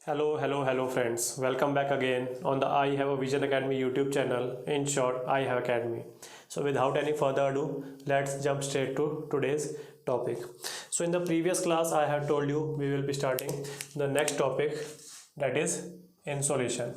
Hello friends. Welcome back again on the I Have a Vision Academy YouTube channel. In short, I Have Academy. So without any further ado, let's jump straight to today's topic. So in the previous class, I have told you we will be starting the next topic, that is insulation.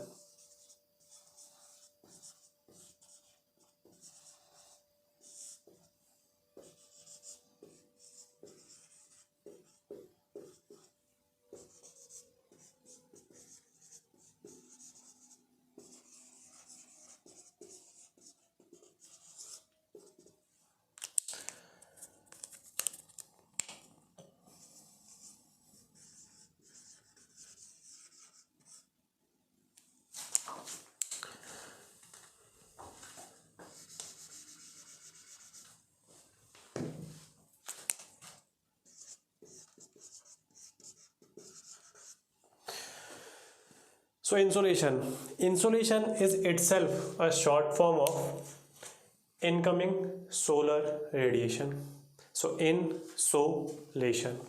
So insolation is itself a short form of incoming solar radiation. So insolation.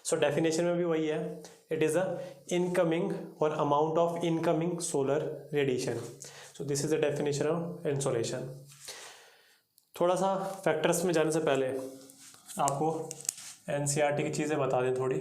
So definition में भी वही है. It is a incoming or amount of incoming solar radiation. So this is the definition of insolation. थोड़ा सा factors में जाने से पहले आपको एनसीईआरटी की चीज़ें बता दें थोड़ी.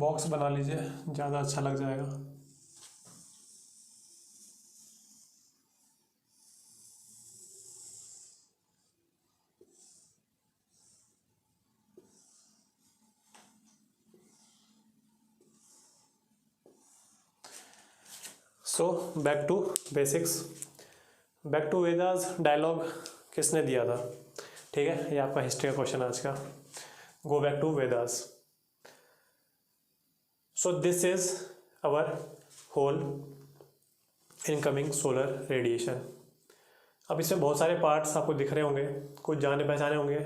बॉक्स बना लीजिए, ज़्यादा अच्छा लग जाएगा. So back to basics. Back to Vedas dialogue किसने दिया था? ठीक है, ये आपका हिस्ट्री का क्वेश्चन आज का. Go back to Vedas. So this is our whole incoming solar radiation. अब इसमें बहुत सारे पार्ट्स आपको दिख रहे होंगे, कुछ जाने पहचाने होंगे,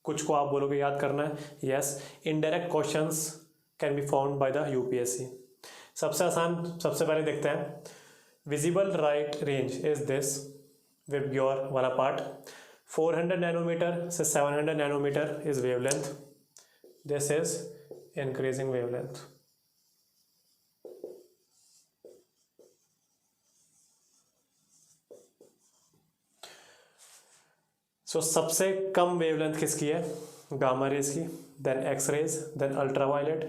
कुछ को आप बोलोगे याद करना है. Yes, indirect questions can be found by the UPSC. सबसे आसान, सबसे पहले देखते हैं. Visible light range is this VIBGYOR वाला पार्ट. 400 नैनोमीटर से 700 nanometre is wavelength. This is increasing wavelength. So सबसे कम वेवलेंथ किसकी है? गामा रेज की. Then X rays, then ultraviolet,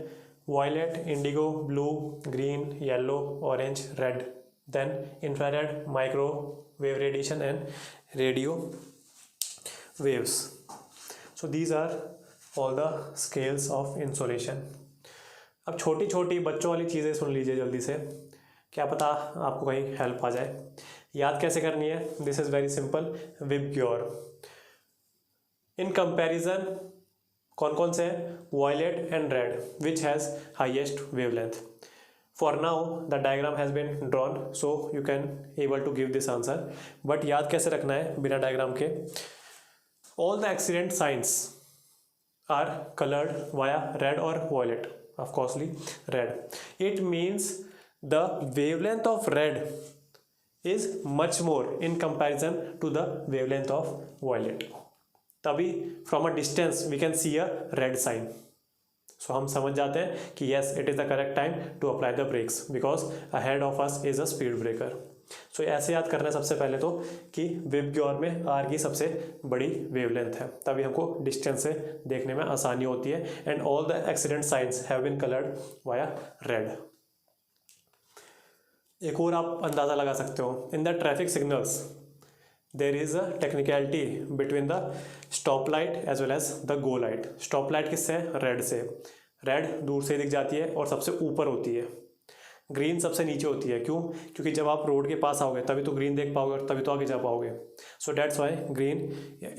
violet, indigo, blue, green, yellow, orange, red, then infrared, microwave radiation and radio waves. So these are all the scales of insolation. अब छोटी छोटी बच्चों वाली चीज़ें सुन लीजिए जल्दी से, क्या पता आपको कहीं हेल्प आ जाए. याद कैसे करनी है? This is very simple. VIBGYOR. In comparison कौन कौन से हैं? Violet and red, which has highest wavelength. For now the diagram has been drawn, so you can able to give this answer. But याद कैसे रखना है बिना डायग्राम के? All the accident science are coloured via red और violet. Of coursely red. It means the wavelength of red is much more in comparison to the wavelength of violet. तभी from a distance we can see a red sign. So हम समझ जाते हैं कि yes, it is the correct time to apply the brakes because ahead of us is a speed breaker. So ऐसे याद करना है सबसे पहले तो कि विबग्योर में R की सबसे बड़ी वेवलेंथ है, तभी हमको डिस्टेंस से देखने में आसानी होती है. And all the accident science have been coloured via red. एक और आप अंदाज़ा लगा सकते हो. In the traffic signals there is a technicality between the stop light as well as the go light. Stop light किससे है? रेड से. रेड दूर से दिख जाती है और सबसे ऊपर होती है. ग्रीन सबसे नीचे होती है, क्यों? क्योंकि जब आप रोड के पास आओगे तभी तो ग्रीन देख पाओगे और तभी तो आगे जा पाओगे। सो that's Y green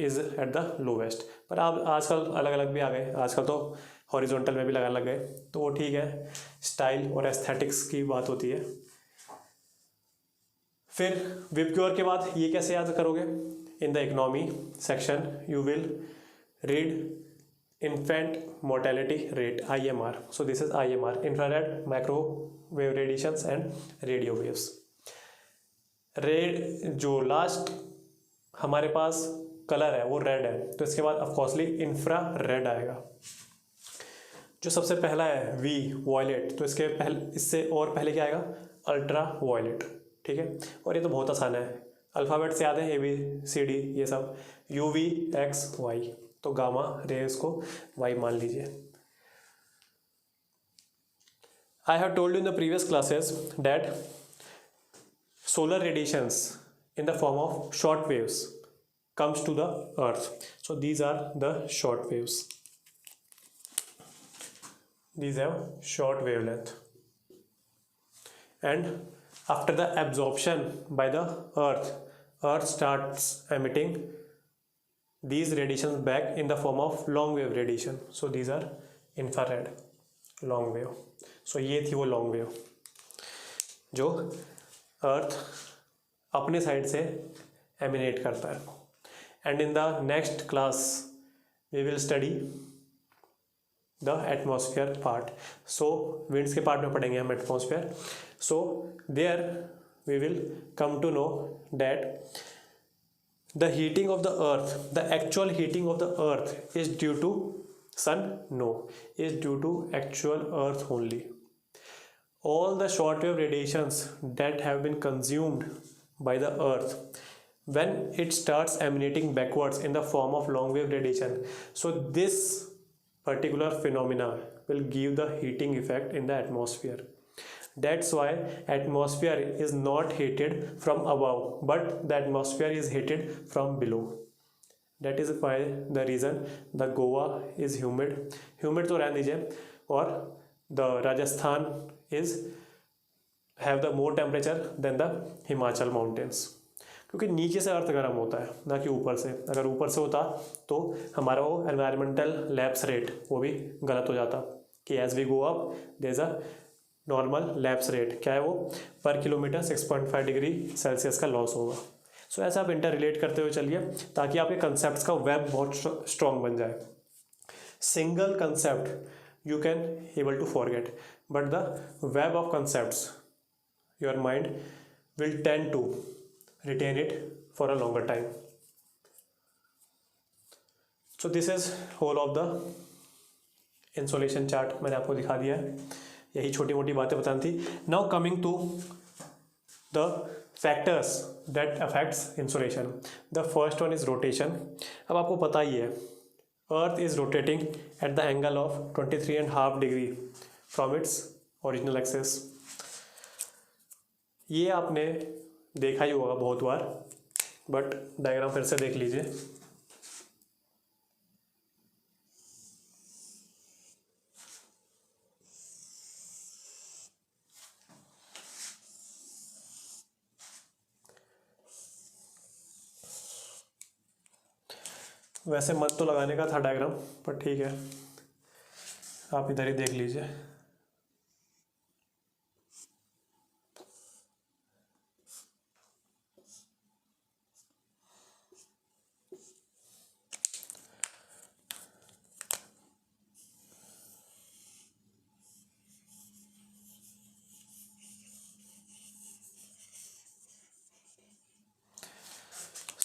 is at the lowest. पर आप आजकल अलग अलग भी आ गए, आजकल तो हॉरिजॉन्टल में भी लगाने लग गए, तो वो ठीक है, स्टाइल और एस्थेटिक्स की बात होती है। फिर विबग्योर के बाद ये कैसे याद करोगे? In the economy section you will read infant mortality rate, IMR. So this is IMR, infrared microwave radiations and radio waves. Red जो लास्ट हमारे पास कलर है वो रेड है, तो इसके बाद ऑफकोर्सली इंफ्रा रेड आएगा। जो सबसे पहला है वी वॉयलेट, तो इसके पहले, इससे और पहले क्या आएगा? Ultraviolet. ठीक है, और ये तो बहुत आसान है, अल्फ़ाबेट से याद है, ABCD ये सब, UV X Y, तो गामा रेस को Y मान लीजिए। I have told you in the previous classes that solar radiations in the form of short waves comes to the earth. So these are the short waves. These have short wavelength, and after the absorption by the earth starts emitting these radiations back in the form of long wave radiation. So these are infrared long wave. So ये थी वो long wave जो अर्थ अपने side से emanate करता है। And in the next class we will study the atmosphere part. So winds के part में पढ़ेंगे हम atmosphere. So there we will come to know that the heating of the earth, the actual heating of the earth is due to sun? No, is due to actual earth only. All the shortwave radiations that have been consumed by the earth, when it starts emanating backwards in the form of long wave radiation, so this particular phenomena will give the heating effect in the atmosphere. That's why atmosphere is not heated from above, but the atmosphere is heated from below. That is why the reason the Goa is humid तो रहने दीजिए, और the Rajasthan is have the more temperature than the Himachal mountains, क्योंकि नीचे से अर्थ गर्म होता है ना कि ऊपर से। अगर ऊपर से होता तो हमारा वो एनवायरमेंटल लैप्स रेट वो भी गलत हो जाता, कि as we go up there is a normal lapse rate, क्या है वो? पर किलोमीटर 6.5 डिग्री सेल्सियस का लॉस होगा। सो ऐसा आप इंटर रिलेट करते हुए चलिए, ताकि आपके कंसेप्ट का वेब बहुत स्ट्रॉन्ग बन जाए। Single concept you can able to forget, but the web of concepts your mind will tend to retain it for a longer time. So this is whole of the insolation chart, मैंने आपको दिखा दिया है, यही छोटी मोटी बातें बतानी थी। Now coming to the factors that affects insolation. The first one is rotation. अब आपको पता ही है, Earth is rotating at the angle of 23.5 degree from its original axis. ये आपने देखा ही होगा बहुत बार, बट डायग्राम फिर से देख लीजिए। वैसे मत तो लगाने का था डायग्राम, पर ठीक है, आप इधर ही देख लीजिए।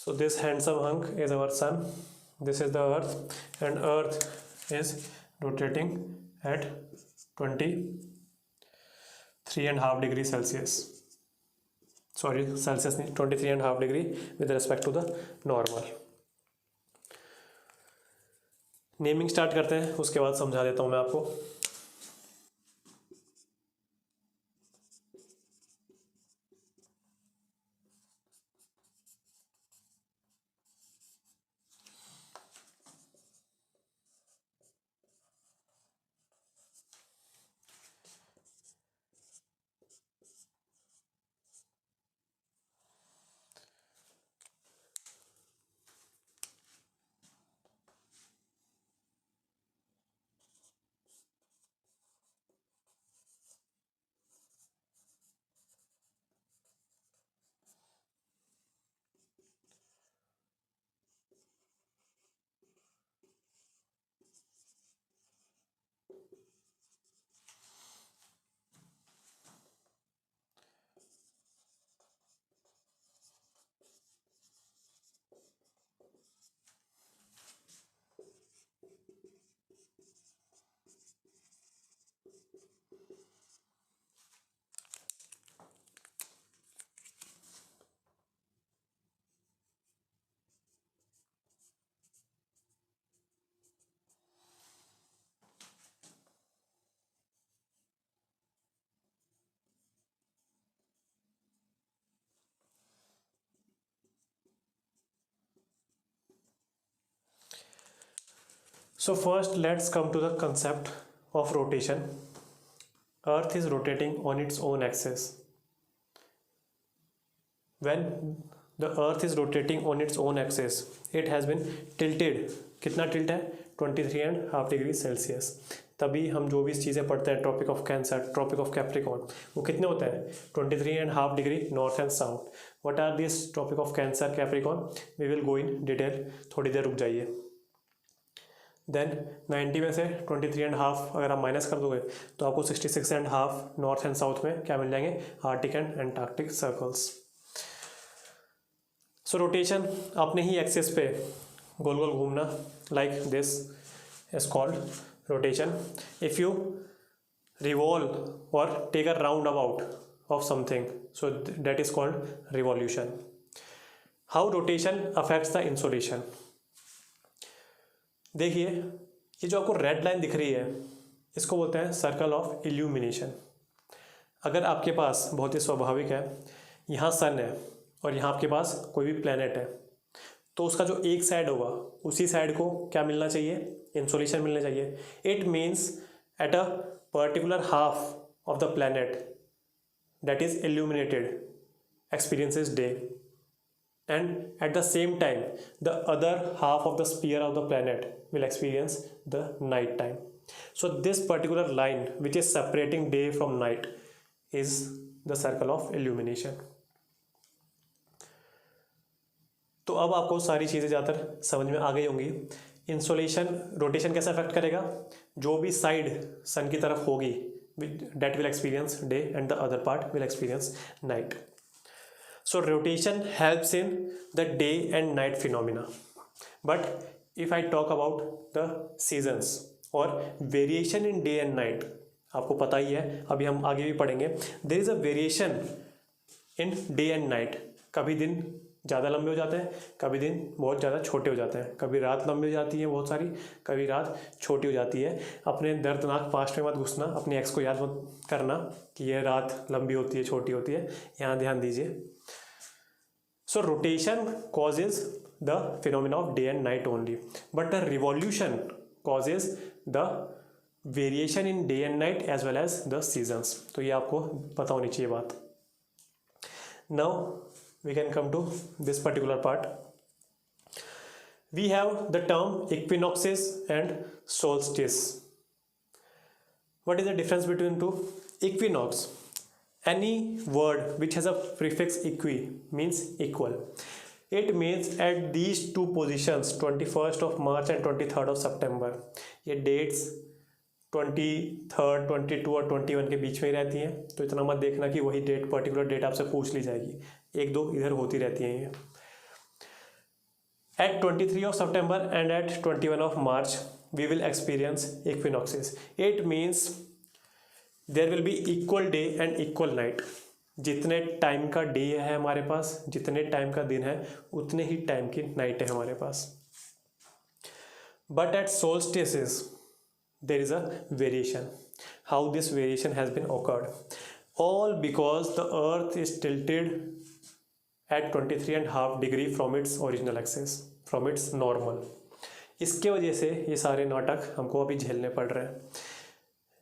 So this handsome hunk is our sun. This is the earth, and earth is rotating at 23.5 degree Celsius. Sorry, Celsius नहीं, 23.5 degree with respect to the normal. Naming start करते हैं, उसके बाद समझा देता हूँ मैं आपको। So first let's come to the concept of rotation. Earth is rotating on its own axis. When the earth is rotating on its own axis, it has been tilted. कितना टिल्ट है? 23.5 डिग्री सेल्सियस. तभी हम जो भी चीज़ें पढ़ते हैं, Tropic of Cancer, Tropic of Capricorn, वो कितने होते हैं? 23.5 degree north and south. What are this Tropic of Cancer, Capricorn? We will go in detail. थोड़ी देर रुक जाइए. देन 90 में से 23.5 अगर आप माइनस कर दोगे तो आपको 66.5 नॉर्थ एंड साउथ में क्या मिल जाएंगे? Arctic and Antarctic circles. So rotation अपने ही एक्सिस पे गोल गोल घूमना, like this is called rotation. If you revolve और take a round about of something, so that is called revolution. How rotation affects the insolation? देखिए, ये जो आपको रेड लाइन दिख रही है, इसको बोलते हैं सर्कल ऑफ इल्यूमिनेशन. अगर आपके पास, बहुत ही स्वाभाविक है, यहाँ सन है और यहाँ आपके पास कोई भी प्लैनेट है, तो उसका जो एक साइड होगा उसी साइड को क्या मिलना चाहिए? इंसोलेशन मिलना चाहिए. It means at a particular half of the planet that is illuminated experiences day, and at the same time the other half of the sphere of the planet will experience the night time. So this particular line which is separating day from night is the circle of illumination. तो अब आपको सारी चीज़ें ज़्यादातर समझ में आ गई होंगी. इंसोलेशन, रोटेशन कैसे अफेक्ट करेगा? जो भी साइड सन की तरफ होगी that will experience day and the other part will experience night. So rotation helps in the day and night phenomena. But if I talk about the seasons or variation in day and night, आपको पता ही है, अभी हम आगे भी पढ़ेंगे. There is a variation in day and night. कभी दिन ज़्यादा लंबे हो जाते हैं, कभी दिन बहुत ज़्यादा छोटे हो जाते हैं, कभी रात लंबी हो जाती है बहुत सारी, कभी रात छोटी हो जाती है. अपने दर्दनाक पास्ट में मत घुसना, अपने एक्स को याद मत करना कि यह रात लंबी होती है, छोटी होती है. यहाँ ध्यान दीजिए. सो rotation causes the phenomena of day and night only, but the revolution causes the variation in day and night as well as the seasons. तो ये आपको पता होनी चाहिए बात. Now we can come to this particular part. We have the term equinoxes and solstice. What is the difference between two? Equinox, any word which has a prefix equi means equal. It means at these two positions, 21st of March and 23rd of September. ये dates 23rd, 22 और 21 के बीच में ही रहती हैं, तो इतना मत देखना कि वही डेट, पर्टिकुलर डेट आपसे पूछ ली जाएगी. एक दो इधर होती रहती हैं ये. At 23 of September and at 21 of March we will experience equinoxes. It means there will be equal day and equal night. जितने टाइम का डे है हमारे पास, जितने टाइम का दिन है, उतने ही टाइम की नाइट है हमारे पास. But at solstices there is a variation. How this variation has been occurred? All because the earth is tilted at 23.5 degree from its original axis, from its normal. इसके वजह से ये सारे नाटक हमको अभी झेलने पड़ रहे हैं.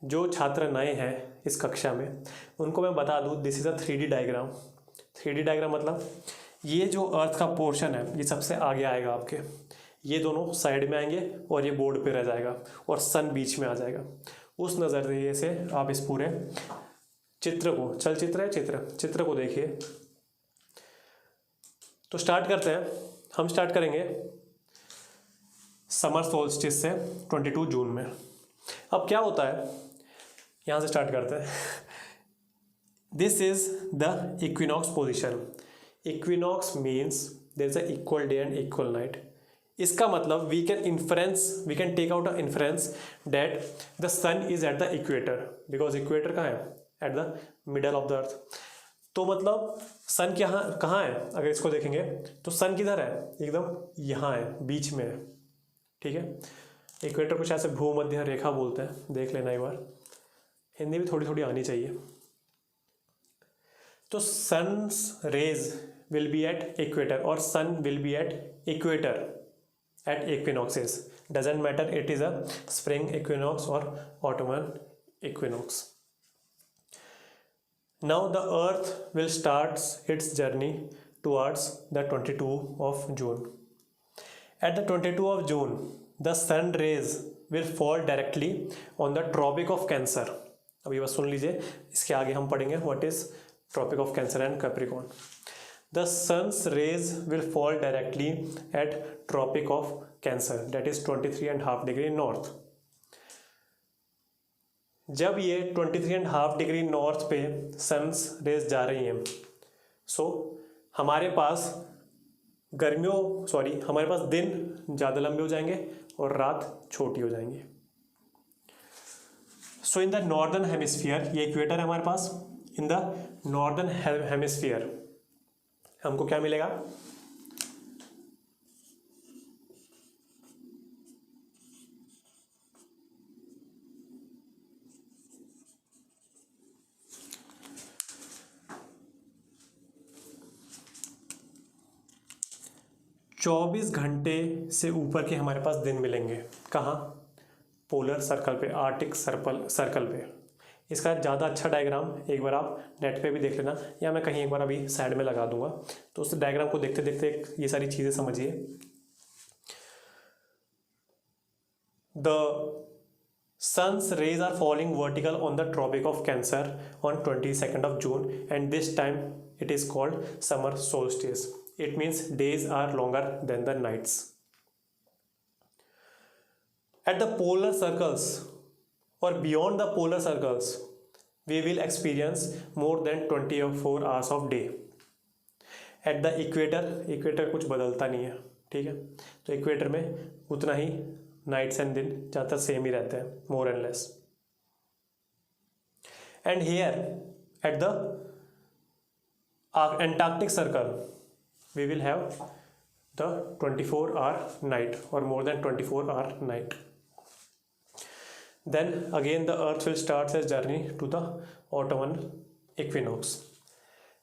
जो छात्र नए हैं इस कक्षा में, उनको मैं बता दूँ, this is a 3D diagram. 3D diagram मतलब ये जो अर्थ का पोर्शन है ये सबसे आगे आएगा आपके, ये दोनों साइड में आएंगे और ये बोर्ड पे रह जाएगा और सन बीच में आ जाएगा. उस नज़रिए से आप इस पूरे चित्र को, चित्र को देखिए. तो स्टार्ट करते हैं. हम स्टार्ट करेंगे समर सोल्स्टिस से 22 जून में. अब क्या होता है, यहाँ से स्टार्ट करते हैं. This is the equinox position. Equinox means there is a equal day and equal night. इसका मतलब we can take out a inference that the sun is at the equator, because equator कहाँ है? At the middle of the earth. तो मतलब सन कहाँ है? अगर इसको देखेंगे तो सन किधर है? एकदम यहाँ है, बीच में है. ठीक है. इक्वेटर को शायद से भूमध्य रेखा बोलते हैं, देख लेना एक बार. हिंदी भी थोड़ी थोड़ी आनी चाहिए. तो sun's rays will be at equator और sun will be at equator at equinoxes. Doesn't matter it is a spring equinox or autumn equinox. Now the earth will start its journey towards the 22 of June. At the 22 of June, the sun rays will fall directly on the Tropic of Cancer. अभी बस सुन लीजिए, इसके आगे हम पढ़ेंगे what is Tropic of Cancer and Capricorn. The sun's rays will fall directly at Tropic of Cancer, that is 23.5 degree north. जब ये 23.5 degree north पे सन्स रेज जा रही हैं, सो हमारे पास हमारे पास दिन ज़्यादा लंबे हो जाएंगे और रात छोटी हो जाएंगी. सो इन द नॉर्दर्न हेमिस्फीयर, ये इक्वेटर है हमारे पास, इन द नॉर्दर्न हेमिस्फीयर हमको क्या मिलेगा? चौबीस घंटे से ऊपर के हमारे पास दिन मिलेंगे. कहाँ? पोलर सर्कल पे, आर्टिक सर्कल पे. इसका ज़्यादा अच्छा डायग्राम एक बार आप नेट पे भी देख लेना, या मैं कहीं एक बार अभी साइड में लगा दूंगा, तो उस डायग्राम को देखते देखते ये सारी चीज़ें समझिए. The sun's rays are falling vertical on the Tropic of Cancer on 22nd of June, and this time it is called summer solstice. It means days are longer than the nights. At the polar circles or beyond the polar circles, we will experience more than 24 hours of day. At the equator कुछ बदलता नहीं है, ठीक है, तो equator में उतना ही nights and दिन ज़्यादातर सेम ही रहते हैं, more and less. And here at the Antarctic circle we will have the 24-hour night or more than 24-hour night. Then again the earth will start its journey to the autumn equinox.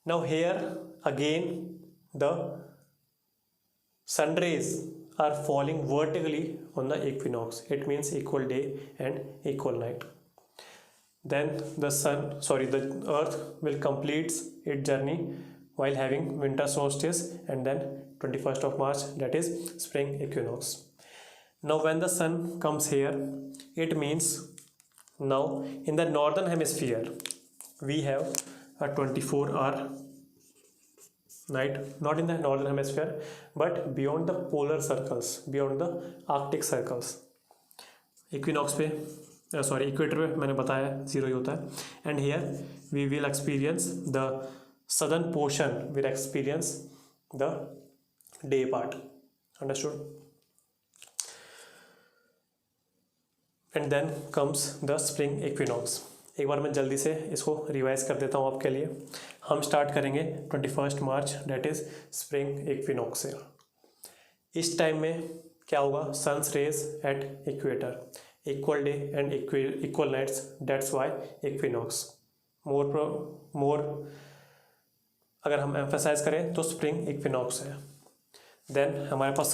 Now here again the sun rays are falling vertically on the equinox. It means equal day and equal night. Then the earth will complete its journey while having winter solstice, and then 21st of March, that is spring equinox. Now when the sun comes here, it means now in the northern hemisphere we have a 24-hour night, not in the northern hemisphere but beyond the polar circles, beyond the arctic circles. Equinox पे equator पे मैंने बताया 0 ही होता है. And here we will experience the southern portion will experience the day part. Understood? And then comes the spring equinox. एक बार मैं जल्दी से इसको रिवाइज कर देता हूँ आपके लिए. हम स्टार्ट करेंगे 21 March, date is spring equinox से. इस टाइम में क्या होगा? Sun's rays at equator, equal day and equal nights, dates why equinox. More अगर हम एम्फेसाइज करें तो स्प्रिंग इक्विनॉक्स है. देन हमारे पास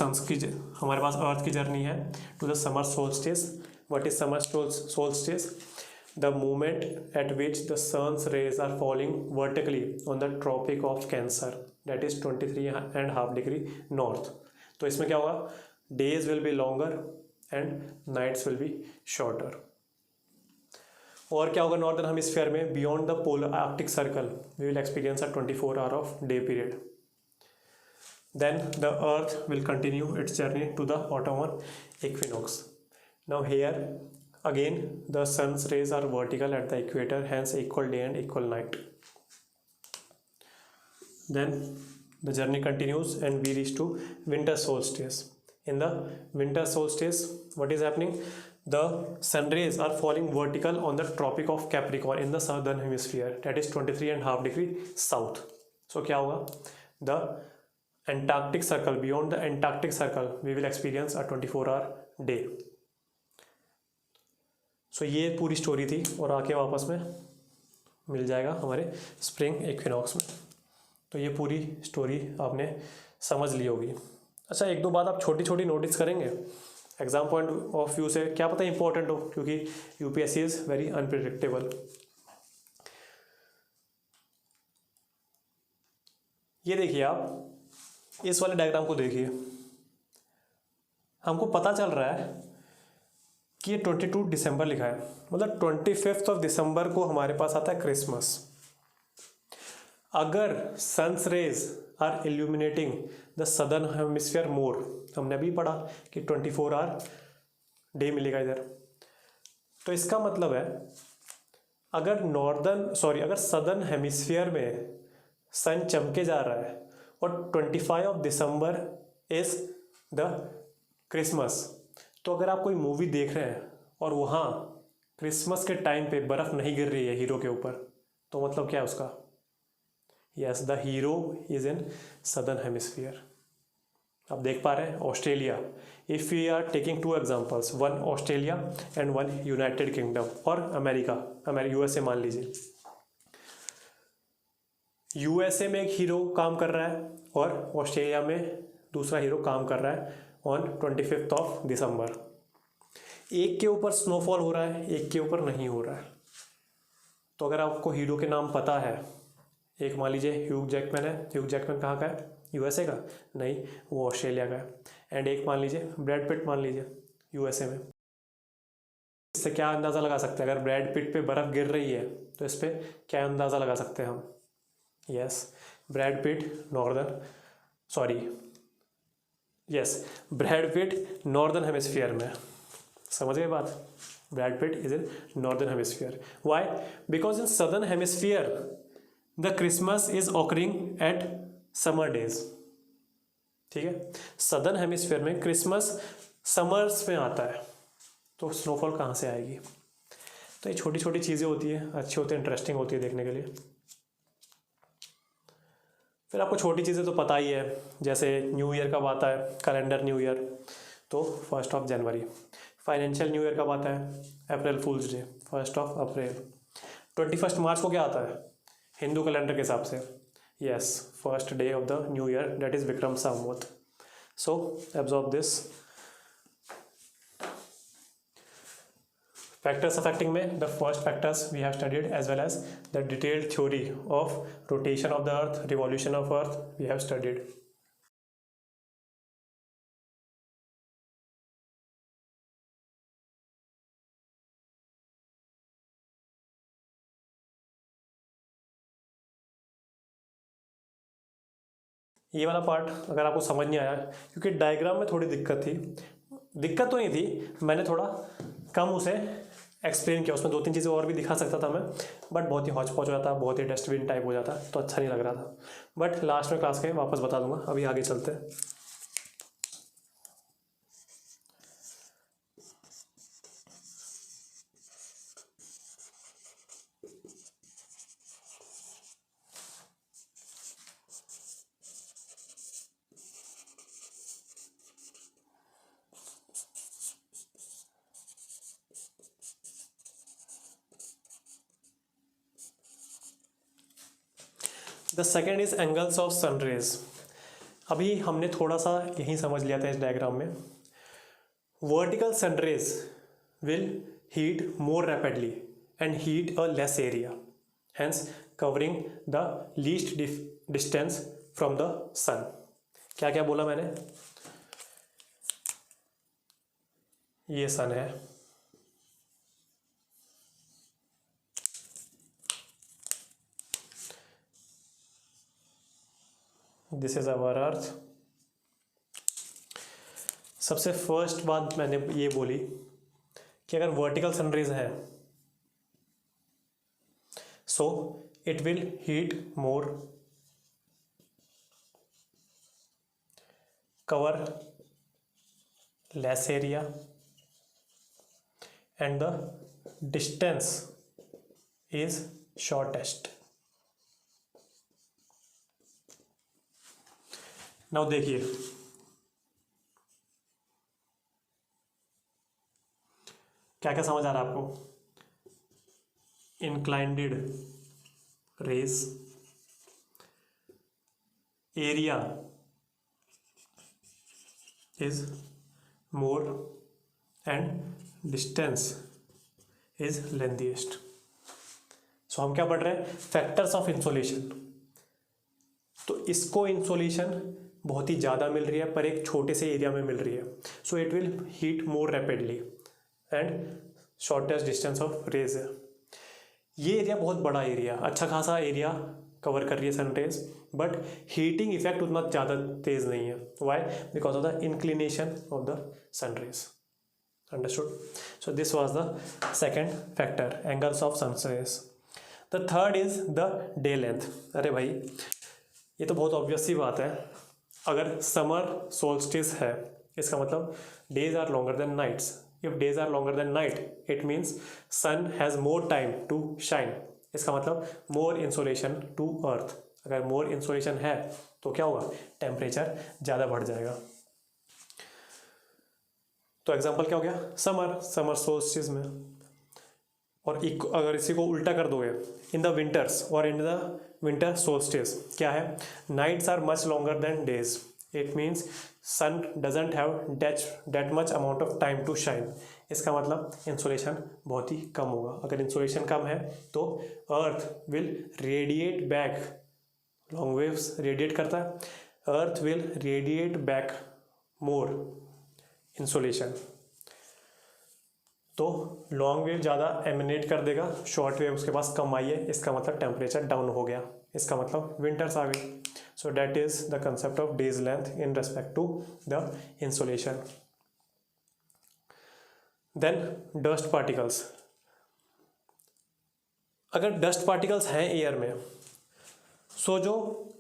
अर्थ की जर्नी है to the summer solstice. What is summer solstice? The moment at which the sun's rays are falling vertically on the Tropic of Cancer, that is 23.5 degree north. तो इसमें क्या होगा? Days will be longer and nights will be shorter. और क्या होगा northern hemisphere में? Beyond the polar Arctic circle we will experience a 24 hour of day period. Then the earth will continue its journey to the autumn equinox. Now here again the sun's rays are vertical at the equator, hence equal day and equal night. Then the journey continues and we reach to winter solstice. In the winter solstice, what is happening? The sun rays are falling vertical on the Tropic of Capricorn in the southern hemisphere, that is 23.5 degree south. So क्या होगा? The Antarctic circle, beyond the Antarctic circle, we will experience a 24-hour day. So ये पूरी story थी और आके वापस में मिल जाएगा हमारे स्प्रिंग इक्विनॉक्स में. तो ये पूरी स्टोरी आपने समझ ली होगी. अच्छा, एक दो बात आप छोटी छोटी नोटिस करेंगे एग्जाम पॉइंट ऑफ व्यू से, क्या पता इंपॉर्टेंट हो, क्योंकि यूपीएससी इज़ वेरी अनप्रिडिक्टेबल। ये देखिए, आप इस वाले डायग्राम को देखिए, हमको पता चल रहा है कि ये 22 दिसंबर लिखा है, मतलब 25 ऑफ दिसंबर को हमारे पास आता है क्रिसमस। अगर sun's rays are illuminating the southern hemisphere more, हमने अभी पढ़ा कि 24 आवर डे मिलेगा इधर, तो इसका मतलब है अगर सदर्न हेमिस्फीयर में सन चमके जा रहा है और 25 of December is the Christmas, तो अगर आप कोई मूवी देख रहे हैं और वहाँ क्रिसमस के टाइम पे बर्फ़ नहीं गिर रही है हीरो के ऊपर, तो मतलब क्या है उसका? Yes, the hero is in southern hemisphere. आप देख पा रहे हैं Australia, if we are taking two examples, one Australia and one United Kingdom और अमेरिका, यूएसए मान लीजिए, यूएसए में एक हीरो काम कर रहा है और ऑस्ट्रेलिया में दूसरा हीरो काम कर रहा है ऑन 25 ऑफ दिसंबर। एक के ऊपर स्नोफॉल हो रहा है, एक के ऊपर नहीं हो रहा है। तो अगर आपको हीरो के नाम पता है, एक मान लीजिए ह्यूग जैकमैन है, ह्यूग जैकमैन कहाँ का है? यूएसए का? नहीं, वो ऑस्ट्रेलिया का है। एंड एक मान लीजिए ब्रैड पिट, मान लीजिए यूएसए में। इससे क्या अंदाज़ा लगा सकते हैं? अगर ब्रैड पिट पे बर्फ़ गिर रही है तो इस पर क्या अंदाज़ा लगा सकते हैं हम? Yes, Brad Pitt Brad Pitt northern hemisphere में। समझ गए बात? Brad Pitt is in northern hemisphere. Why? Because in southern hemisphere the Christmas is occurring at summer days. ठीक है, सदर्न हेमिस्फीयर में क्रिसमस समर्स में आता है, तो स्नोफॉल कहाँ से आएगी? तो ये छोटी छोटी चीज़ें होती है, अच्छी होती है, इंटरेस्टिंग होती है देखने के लिए। फिर आपको छोटी चीज़ें तो पता ही है, जैसे न्यू ईयर कब आता है, कैलेंडर न्यू ईयर, तो 1 जनवरी। फाइनेंशियल न्यू ईयर कब आता है? अप्रैल फूल्स डे, 1 अप्रैल। 21 मार्च को क्या आता है हिंदू कैलेंडर के हिसाब से? Yes, first day of the new year, that is Vikram Samvat. So absorb this. Factors affecting में the first factors we have studied, as well as the detailed theory of rotation of the earth, revolution of earth we have studied. ये वाला part अगर आपको समझ नहीं आया, क्योंकि diagram में थोड़ी दिक्कत थी, दिक्कत तो नहीं थी, मैंने थोड़ा कम उसे एक्सप्लेन किया, उसमें 2-3 चीज़ें और भी दिखा सकता था मैं, बट बहुत ही हौच पौच हो जाता, बहुत ही डस्टबिन टाइप हो जाता, तो अच्छा नहीं लग रहा था। बट लास्ट में क्लास के वापस बता दूंगा। अभी आगे चलते हैं। The second is angles of sun rays. अभी हमने थोड़ा सा यही समझ लिया था इस डायग्राम में। Vertical sunrays will heat more rapidly and heat a less area, hence covering the least distance from the sun. क्या क्या बोला मैंने? ये सन है, दिस इज अवर अर्थ। सबसे फर्स्ट बात मैंने ये बोली कि अगर वर्टिकल सनरेज है, so it will heat more, cover less area, and the distance is shortest. Now देखिए, क्या क्या समझ आ रहा है आपको? Inclined rays, area is more and distance is lengthiest. So हम क्या पढ़ रहे हैं, फैक्टर्स ऑफ इंसोलेशन. तो इसको इंसोलेशन बहुत ही ज़्यादा मिल रही है पर एक छोटे से एरिया में मिल रही है. So it will heat more rapidly and shortest distance of rays है. ये एरिया बहुत बड़ा एरिया, अच्छा खासा एरिया कवर कर रही है sun rays, but heating effect उतना ज़्यादा तेज़ नहीं है. Why? Because of the inclination of the sun rays. Understood? So this was the second factor, angles of sun rays. The third is the day length. अरे भाई ये तो बहुत ऑब्वियस सी बात है. अगर समर सोल्स्टिस है इसका मतलब days are longer than nights. If days are longer than night it means sun has more time to shine. इसका मतलब मोर इंसोलेशन टू अर्थ. अगर मोर इंसोलेशन है तो क्या होगा, टेम्परेचर ज़्यादा बढ़ जाएगा. तो एग्जांपल क्या हो गया, समर सोल्स्टिस में. और अगर इसी को उल्टा कर दोगे, इन द विंटर्स और इन द विंटर सोल्स्टिस क्या है, nights are much longer than days. It means sun doesn't have that much amount of time to shine. इसका मतलब इंसोलेशन बहुत ही कम होगा. अगर इंसोलेशन कम है तो earth will radiate back, long waves radiate करता है, earth will radiate back more insolation. तो लॉन्ग वेव ज़्यादा एमिनेट कर देगा, शॉर्ट वेव उसके पास कम आई है, इसका मतलब टेम्परेचर डाउन हो गया, इसका मतलब विंटर्स आ गई. So that is the concept of days length in respect to the insolation. Then dust particles. अगर डस्ट पार्टिकल्स हैं एयर में, सो जो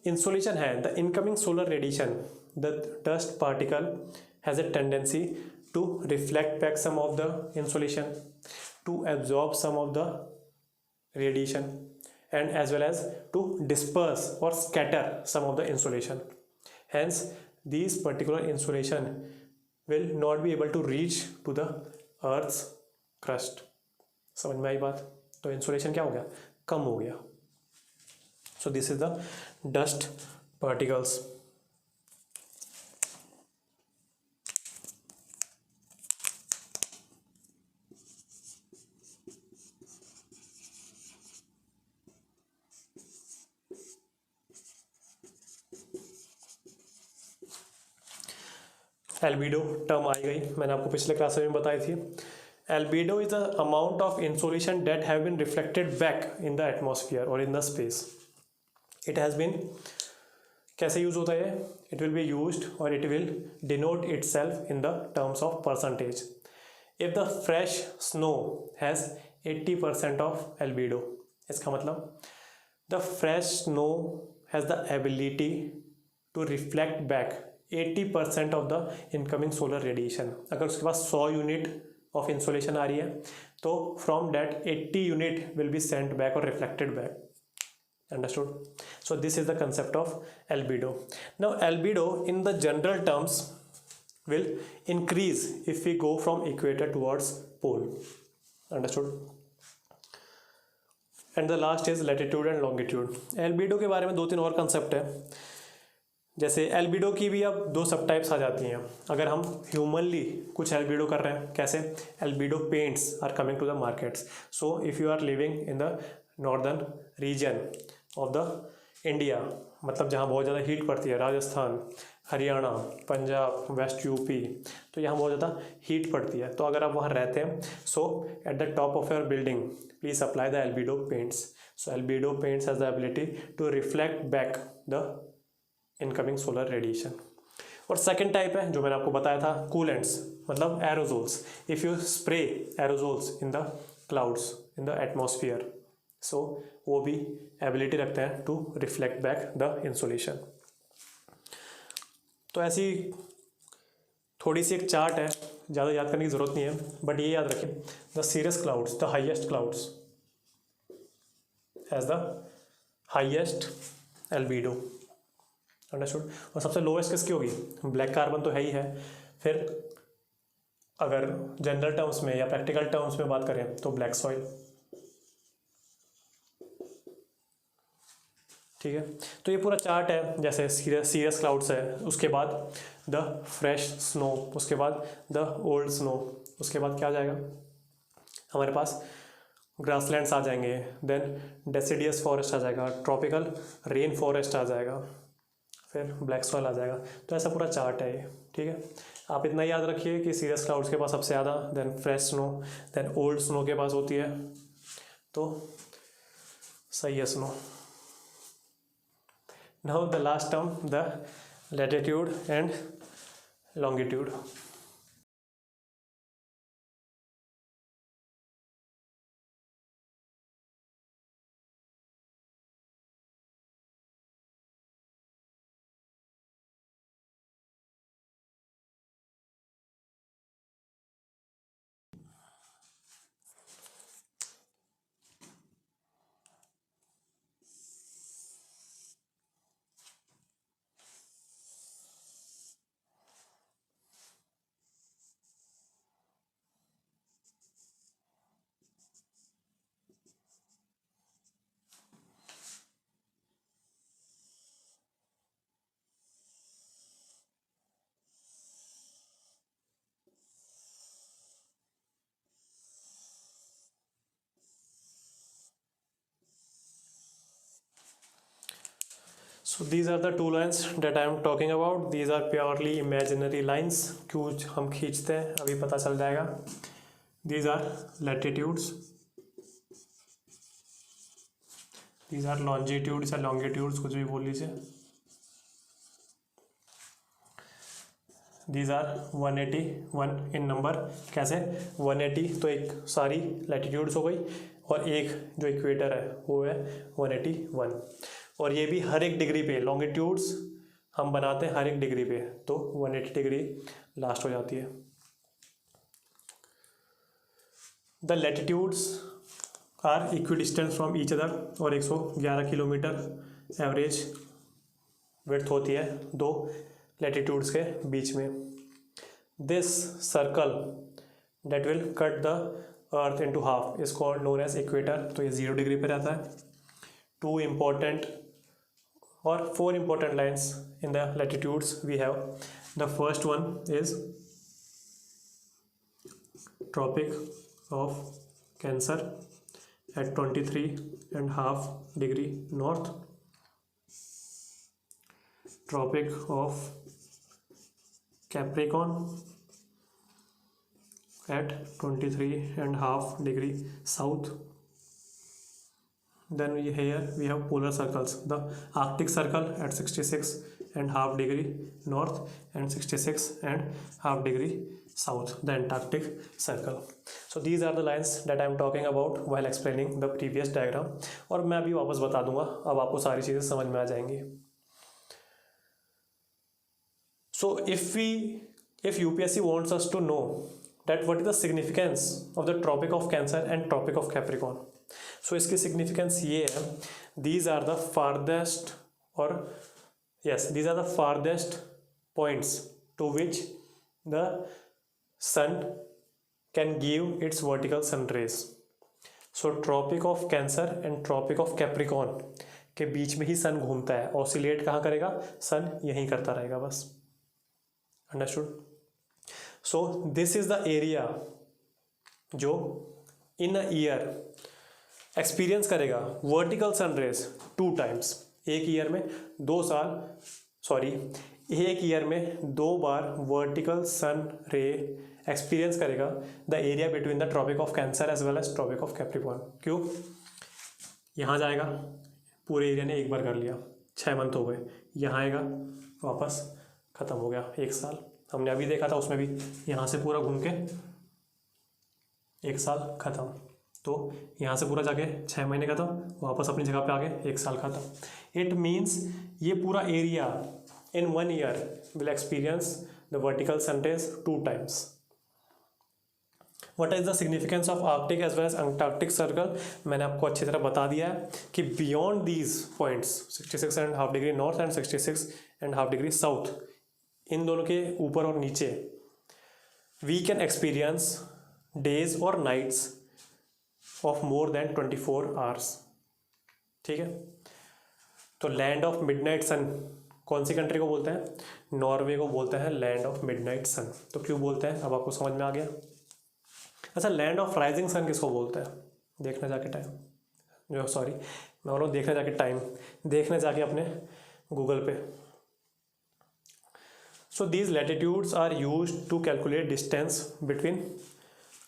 इंसोलेशन है, the incoming solar radiation, the dust particle has a tendency to reflect back some of the insolation, to absorb some of the radiation, and as well as to disperse or scatter some of the insolation. Hence these particular insolation will not be able to reach to the earth's crust. समझ में आई बात? तो insolation क्या हो गया, कम हो गया. So this is the dust particles. Albedo term आई गई, मैंने आपको पिछले क्लास में बताई थी. Albedo is the amount of insolation that have been reflected back in the atmosphere और in the space. It has been, कैसे यूज होता है, इट विल बी यूज्ड और it will denote itself in the terms of percentage. If the fresh snow has 80% of albedo, इसका मतलब the fresh snow has the ability to reflect back 80% of the incoming solar radiation. अगर उसके पास 100 unit of insolation आ रही है तो from that 80 unit will be sent back और reflected back. Understood? So this is the concept of albedo. Now albedo in the general terms will increase if we go from equator towards pole. Understood? And the last is latitude and longitude. Albedo के बारे में 2-3 और concept है. जैसे albedo की भी अब 2 सब टाइप्स आ जाती हैं. अगर हम ह्यूमनली कुछ एल्बिडो कर रहे हैं, कैसे, albedo paints are coming to the markets. So if you are living in the northern region of the India, मतलब जहाँ बहुत ज़्यादा हीट पड़ती है, राजस्थान, हरियाणा, पंजाब, वेस्ट यूपी, तो यहाँ बहुत ज़्यादा हीट पड़ती है. तो अगर आप वहाँ रहते हैं, so at the top of your building please apply the albedo paints. So albedo paints has the ability to reflect back the incoming solar radiation. और सेकेंड टाइप है जो मैंने आपको बताया था, कूलेंट्स, मतलब aerosols. If you spray aerosols in the clouds in the atmosphere, so वो भी एबिलिटी रखते हैं to reflect back the insolation. तो ऐसी थोड़ी सी एक चार्ट है, ज़्यादा याद करने की ज़रूरत नहीं है, बट ये याद रखें, the cirrus clouds, the highest clouds as the highest albedo. Understood? और सबसे लोएस्ट किसकी होगी, ब्लैक कार्बन तो है ही है. फिर अगर जनरल टर्म्स में या प्रैक्टिकल टर्म्स में बात करें तो ब्लैक सॉइल. ठीक है। तो ये पूरा चार्ट है, जैसे सीरियस क्लाउड्स है, उसके बाद द फ्रेश स्नो, उसके बाद द ओल्ड स्नो, उसके बाद क्या आ जाएगा हमारे पास, ग्रासलैंड्स आ जाएंगे, देन डेसिडियस फॉरेस्ट आ जाएगा, ट्रॉपिकल रेन फॉरेस्ट आ जाएगा, फिर ब्लैक सॉइल आ जाएगा। तो ऐसा पूरा चार्ट है ये, ठीक है। आप इतना याद रखिए कि सीरियस क्लाउड्स के पास सबसे ज़्यादा, then fresh snow, then old snow के पास होती है, तो सही है snow. Now the last term, the latitude and longitude. So these are the two lines that I am talking about. These are purely imaginary lines. क्यों हम खींचते हैं अभी पता चल जाएगा. These are latitudes. These are longitudes या longitudes, कुछ भी बोल लीजिए. These are 181 in number. कैसे 180, तो एक सारी latitudes हो गई और एक जो इक्वेटर है वो है 181. और ये भी हर एक डिग्री पे, लॉन्गिट्यूड्स हम बनाते हैं हर एक डिग्री पे, तो 180 डिग्री लास्ट हो जाती है. The latitudes are equidistant from each other, और 111 किलोमीटर एवरेज विड्थ होती है दो लैटिट्यूड्स के बीच में. This circle that will cut the earth into half is called known as equator. तो ये 0 डिग्री पे रहता है. 2 important or 4 important lines in the latitudes we have. The first one is Tropic of Cancer at 23.5 degree north. Tropic of Capricorn at 23.5 degree south. Then here we have polar circles. The Arctic circle at 66.5 degree north and 66.5 degree south. The Antarctic circle. So these are the lines that I am talking about while explaining the previous diagram. और मैं अभी वापस बता दूंगा, अब आपको सारी चीज़ें समझ में आ जाएंगी. So if UPSC wants us to know that what is the significance of the Tropic of Cancer and Tropic of Capricorn. सो इसकी सिग्निफिकेंस ये है, these are the farthest points to which the sun can give its vertical sun rays. So Tropic of Cancer and Tropic of Capricorn के बीच में ही सन घूमता है. Oscillate कहाँ करेगा? सन यहीं करता रहेगा बस. Understood? So this is the area जो इन अ ईयर एक्सपीरियंस करेगा वर्टिकल सन रेज 2 टाइम्स. एक ईयर में 2 बार वर्टिकल सन रे एक्सपीरियंस करेगा the area between the Tropic of Cancer as well as Tropic of Capricorn. क्यों? यहाँ जाएगा, पूरे एरिया ने एक बार कर लिया, 6 मंथ हो गए. यहाँ आएगा, वापस ख़त्म हो गया 1 साल. हमने अभी देखा था उसमें भी, यहाँ से पूरा घूम के 1 साल ख़त्म. तो यहाँ से पूरा जाके 6 महीने खत्म, वापस अपनी जगह पे आ गए 1 साल खत्म. इट मीन्स ये पूरा area in 1 year will experience the vertical sun rays 2 times. What is the significance of Arctic as well as Antarctic circle? मैंने आपको अच्छी तरह बता दिया है कि beyond these points 66.5 degree north and 66.5 degree south, इन दोनों के ऊपर और नीचे वी कैन एक्सपीरियंस डेज और nights of more than 24 hours. ठीक है, तो लैंड ऑफ मिडनाइट सन कौन सी कंट्री को बोलते हैं? नॉर्वे को बोलते हैं लैंड ऑफ मिडनाइट सन। तो क्यों बोलते हैं अब आपको समझ में आ गया। अच्छा, लैंड ऑफ राइजिंग सन किसको बोलते हैं? देखने जाके टाइम जो सॉरी मैं बोल रहा हूँ देखने जाके टाइम, देखने जाके अपने गूगल पे। So these latitudes are use to calculate distance between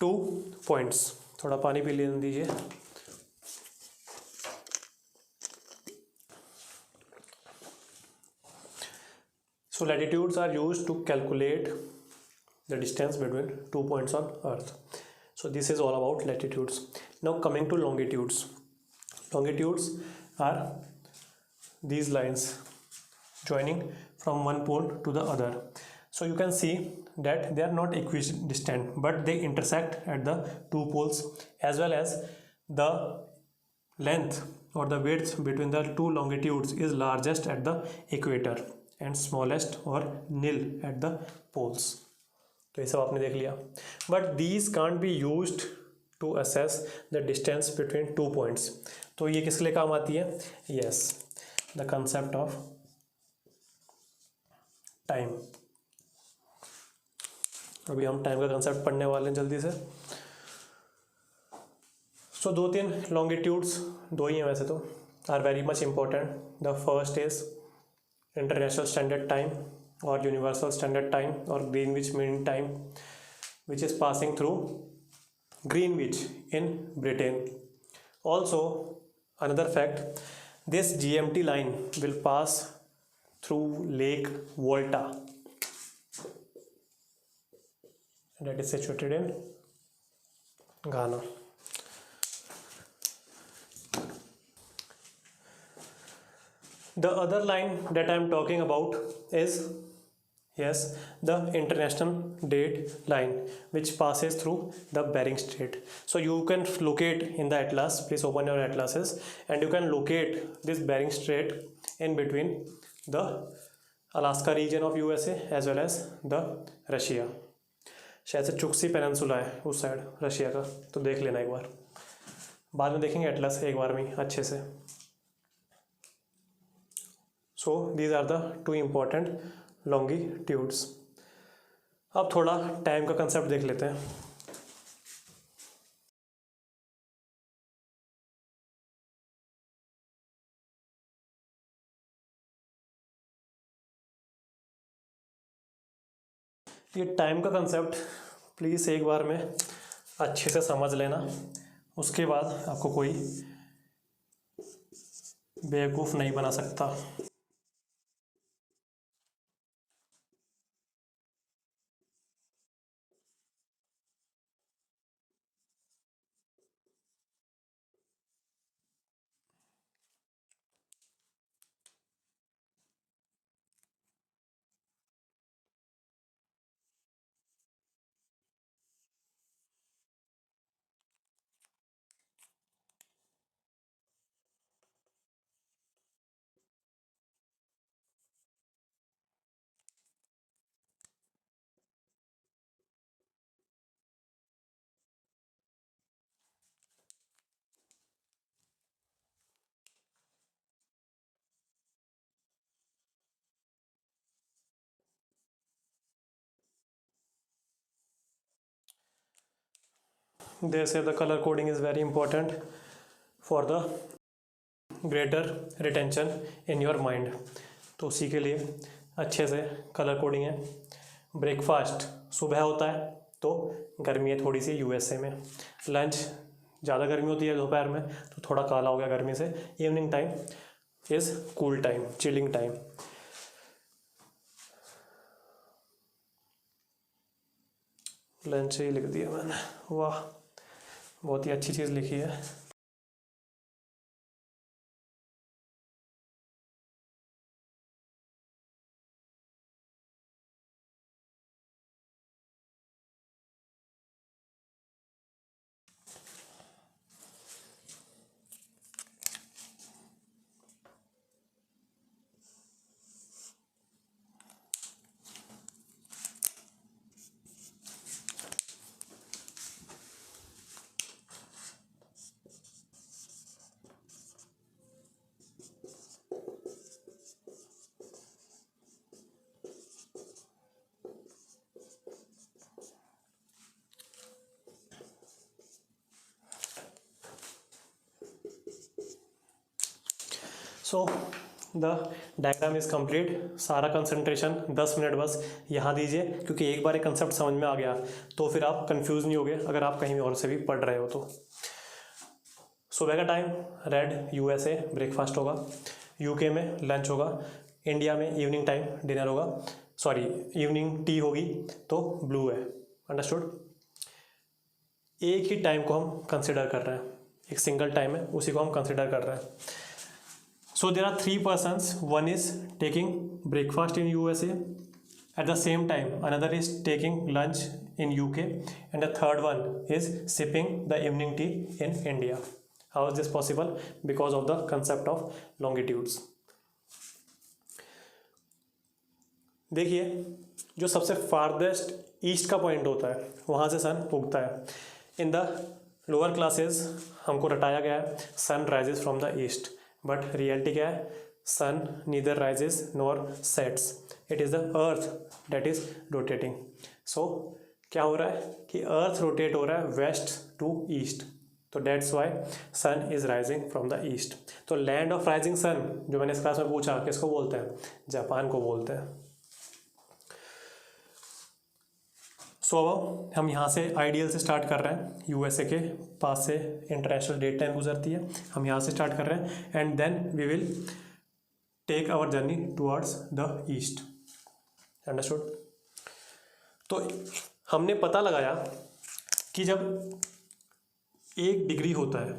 2 points. थोड़ा पानी पी लेने दीजिए। So latitudes are used to calculate the distance between 2 points on Earth. So this is all about latitudes. Now coming to longitudes. Longitudes are these lines joining from one pole to the other. So you can see that they are not equidistant, but they intersect at the two poles, as well as the length or the width between the two longitudes is largest at the equator and smallest or nil at the poles. तो ये सब आपने देख लिया, but these can't be used to assess the distance between 2 points. तो ये किसके लिए काम आती है? Yes, the concept of time. अभी हम टाइम का कंसेप्ट पढ़ने वाले हैं जल्दी से। सो 2-3 लॉन्गिट्यूड्स, 2 ही हैं वैसे तो, are very much important. The first is international standard time और यूनिवर्सल स्टैंडर्ड टाइम और Greenwich mean time, which is passing through Greenwich in Britain. Also another fact, this GMT line will pass through Lake Volta that is situated in Ghana. The other line that I am talking about is, yes, the international date line which passes through the Bering Strait. So you can locate in the atlas, please open your atlases, and you can locate this Bering Strait in between the Alaska region of USA as well as the Russia. शायद से चुक्सी peninsula है उस side Russia का, तो देख लेना एक बार, बाद में देखेंगे एटलस एक बार में अच्छे से। So these are the 2 important longitudes. अब थोड़ा टाइम का कंसेप्ट देख लेते हैं। ये टाइम का कंसेप्ट प्लीज़ एक बार में अच्छे से समझ लेना, उसके बाद आपको कोई बेवकूफ़ नहीं बना सकता। They say the color coding is very important for the greater retention in your mind. तो उसी के लिए अच्छे से कलर कोडिंग है। ब्रेकफास्ट सुबह होता है तो गर्मी है थोड़ी सी USA में। लंच ज़्यादा गर्मी होती है दोपहर में तो थोड़ा काला हो गया गर्मी से। Evening time is cool time, chilling time. Lunch ही लिख दिया मैंने, वाह बहुत ही अच्छी चीज़ लिखी है। So the diagram is complete. सारा कंसंट्रेशन 10 मिनट बस यहाँ दीजिए, क्योंकि एक बार एक कंसेप्ट समझ में आ गया तो फिर आप कंफ्यूज नहीं होगे अगर आप कहीं और से भी पढ़ रहे हो तो। सुबह का टाइम रेड यूएसए ब्रेकफास्ट होगा, यूके में लंच होगा, इंडिया में इवनिंग टाइम डिनर होगा, सॉरी इवनिंग टी होगी तो ब्लू है। अंडरस्टूड। एक ही टाइम को हम कंसिडर कर रहे हैं, एक सिंगल टाइम है उसी को हम कंसिडर कर रहे हैं। So there are 3 persons, one is taking breakfast in USA, at the same time another is taking lunch in UK, and the third one is sipping the evening tea in India. How is this possible? Because of the concept of longitudes. देखिए जो सबसे farthest east का point होता है वहाँ से सन उगता है। इन द लोअर क्लासेस हमको रटाया गया है sun rises from the east, but reality क्या है? Sun neither rises nor sets, it is the earth that is rotating. So क्या हो रहा है कि अर्थ रोटेट हो रहा है वेस्ट टू ईस्ट, तो that's why sun is rising from the east. तो लैंड ऑफ राइजिंग सन जो मैंने इस क्लास में पूछा किसको बोलते हैं? जापान को बोलते हैं। सो अब हम यहाँ से आइडियल से स्टार्ट कर रहे हैं, यूएसए के पास से इंटरनेशनल डेट टाइम गुजरती है, हम यहाँ से स्टार्ट कर रहे हैं and then we will take our journey towards the east. Understood. तो हमने पता लगाया कि जब 1 डिग्री होता है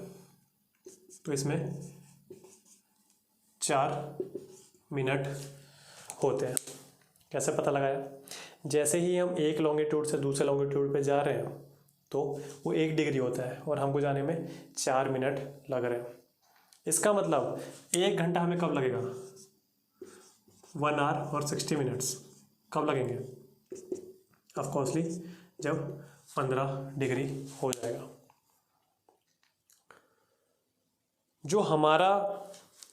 तो इसमें 4 मिनट होते हैं। कैसे पता लगाया? जैसे ही हम एक लॉन्गिट्यूड से दूसरे लॉन्गिट्यूड पे जा रहे हैं तो वो 1 डिग्री होता है और हमको जाने में 4 मिनट लग रहे हैं। इसका मतलब 1 घंटा हमें कब लगेगा? 1 hour और 60 minutes कब लगेंगे? ऑफकोर्सली जब 15 डिग्री हो जाएगा। जो हमारा